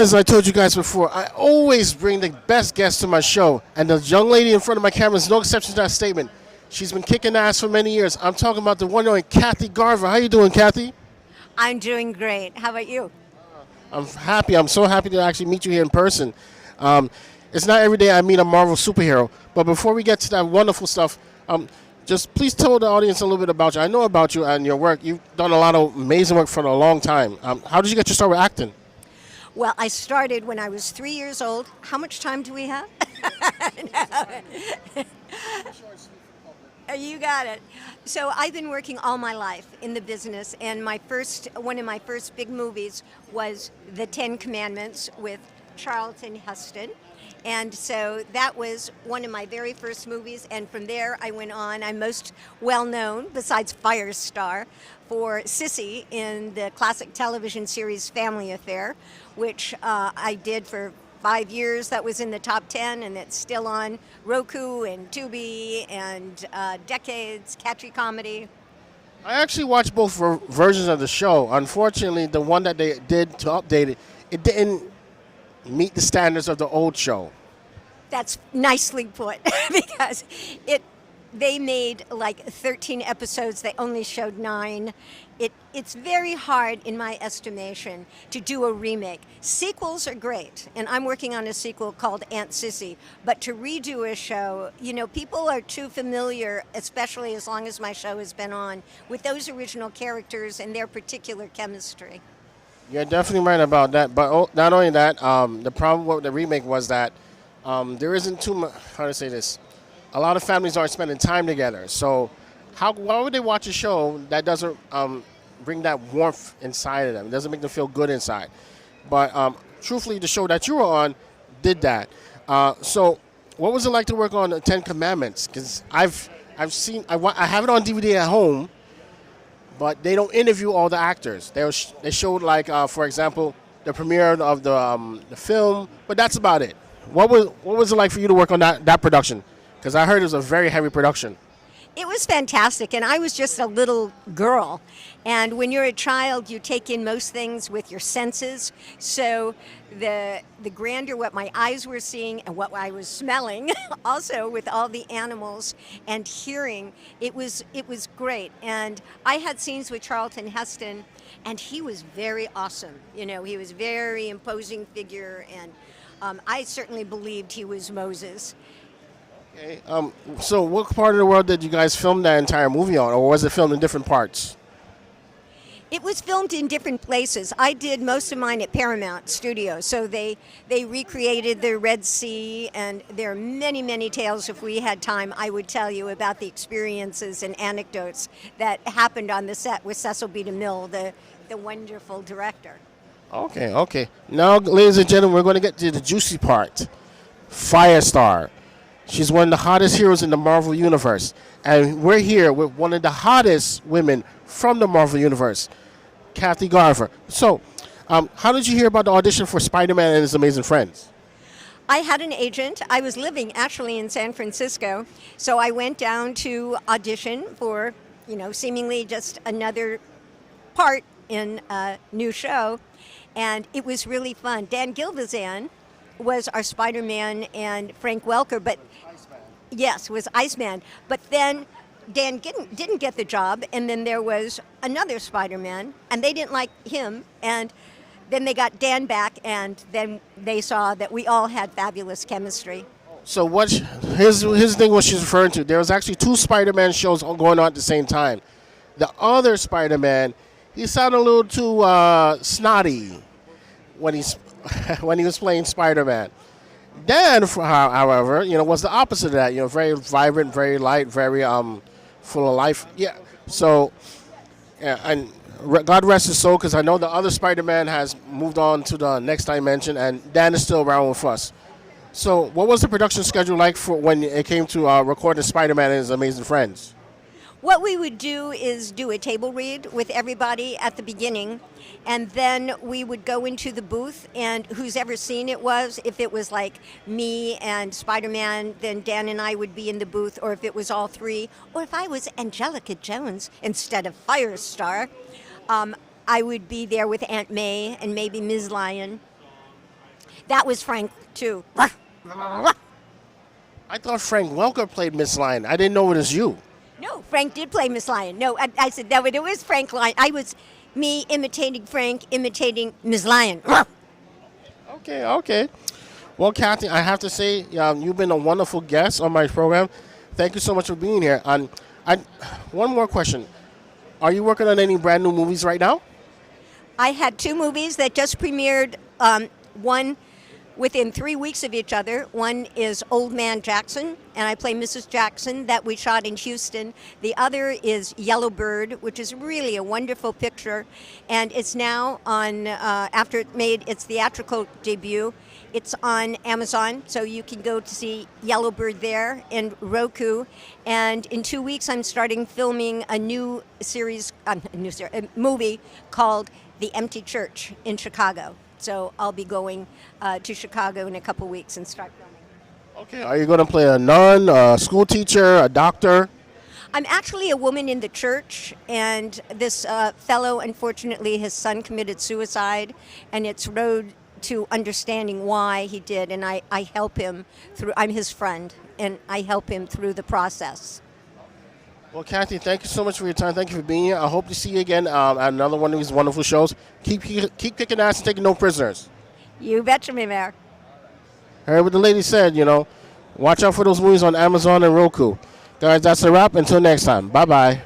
As I told you guys before, I always bring the best guests to my show, and the young lady in front of my camera is no exception to that statement. She's been kicking ass for many years. I'm talking about the one and only Kathy Garver. How you doing, Kathy? I'm doing great. How about you? I'm happy. I'm so happy to actually meet you here in person. Um, it's not every day I meet a Marvel superhero, but before we get to that wonderful stuff, just please tell the audience a little bit about you. I know about you and your work. You've done a lot of amazing work for a long time. How did you get your start with acting? Well, I started when I was 3 years old. How much time do we have? You got it. So I've been working all my life in the business, and one of my first big movies was The Ten Commandments with Charlton Heston. And so that was one of my very first movies, and from there I went on. I'm most well known, besides Firestar, for Sissy in the classic television series Family Affair, which I did for 5 years. That was in the top 10, and it's still on Roku and Tubi and Decades, Catchy Comedy. I actually watched both versions of the show. Unfortunately, the one that they did to update it, it didn't meet the standards of the old show. That's nicely put because they made like 13 episodes. They only showed 9. It's very hard, in my estimation, to do a remake. Sequels are great, and I'm working on a sequel called Aunt Sissy. But to redo a show, people are too familiar, especially as long as my show has been on, with those original characters and their particular chemistry. You're definitely right about that. But not only that, the problem with the remake was that there isn't too much. How to say this? A lot of families aren't spending time together. So, why would they watch a show that doesn't bring that warmth inside of them? It doesn't make them feel good inside. But truthfully, the show that you were on did that. So, what was it like to work on the Ten Commandments? Because I've seen I have it on DVD at home. But they don't interview all the actors. They showed, like, for example, the premiere of the film, but that's about it. What was it like for you to work on that production? Because I heard it was a very heavy production. It was fantastic, and I was just a little girl. And when you're a child, you take in most things with your senses. So the grandeur, what my eyes were seeing and what I was smelling, also with all the animals and hearing, it was great. And I had scenes with Charlton Heston, and he was very awesome. He was a very imposing figure, and I certainly believed he was Moses. Okay. So what part of the world did you guys film that entire movie on, or was it filmed in different parts? It was filmed in different places. I did most of mine at Paramount Studios, so they recreated the Red Sea, and there are many, many tales. If we had time, I would tell you about the experiences and anecdotes that happened on the set with Cecil B. DeMille, the wonderful director. Okay. Now, ladies and gentlemen, we're going to get to the juicy part. Firestar. She's one of the hottest heroes in the Marvel Universe. And we're here with one of the hottest women from the Marvel Universe, Kathy Garver. So, how did you hear about the audition for Spider-Man and His Amazing Friends? I had an agent. I was living actually in San Francisco. So I went down to audition for, seemingly just another part in a new show. And it was really fun. Dan Gilvezan was our Spider-Man, and Frank Welker, but yes, was Iceman. But then Dan didn't get the job, and then there was another Spider-Man, and they didn't like him, and then they got Dan back, and then they saw that we all had fabulous chemistry. So here's the thing what she's referring to. There was actually 2 Spider-Man shows going on at the same time. The other Spider-Man, he sounded a little too snotty when he was playing Spider-Man. Dan, however, was the opposite of that. Very vibrant, very light, very full of life. Yeah. So, yeah, and God rest his soul, because I know the other Spider-Man has moved on to the next dimension, and Dan is still around with us. So, what was the production schedule like for when it came to recording Spider-Man and His Amazing Friends? What we would do is do a table read with everybody at the beginning, and then we would go into the booth, and who's ever seen it was, if it was like me and Spider-Man, then Dan and I would be in the booth, or if it was all 3, or if I was Angelica Jones instead of Firestar, I would be there with Aunt May and maybe Ms. Lyon. That was Frank too. I thought Frank Welker played Miss Lion. I didn't know it was you. No, Frank did play Miss Lion. No, I said no, it was Frank Lion. I was me imitating Frank, imitating Miss Lion. Okay, okay. Well, Kathy, I have to say you've been a wonderful guest on my program. Thank you so much for being here. And one more question: are you working on any brand new movies right now? I had 2 movies that just premiered. One within 3 weeks of each other. One is Old Man Jackson, and I play Mrs. Jackson, that we shot in Houston. The other is Yellow Bird, which is really a wonderful picture, and it's now on, after it made its theatrical debut, it's on Amazon, so you can go to see Yellow Bird there, and Roku. And in 2 weeks, I'm starting filming a new movie called The Empty Church in Chicago. So I'll be going to Chicago in a couple weeks and start filming. Okay. Are you going to play a nun, a school teacher, a doctor? I'm actually a woman in the church, and this fellow, unfortunately, his son committed suicide, and it's road to understanding why he did, and I help him through. I'm his friend, and I help him through the process. Well, Kathy, thank you so much for your time. Thank you for being here. I hope to see you again at another one of these wonderful shows. Keep kicking ass and taking no prisoners. You betcha me, Mayor. Heard what the lady said, watch out for those movies on Amazon and Roku. Guys, that's a wrap. Until next time. Bye-bye.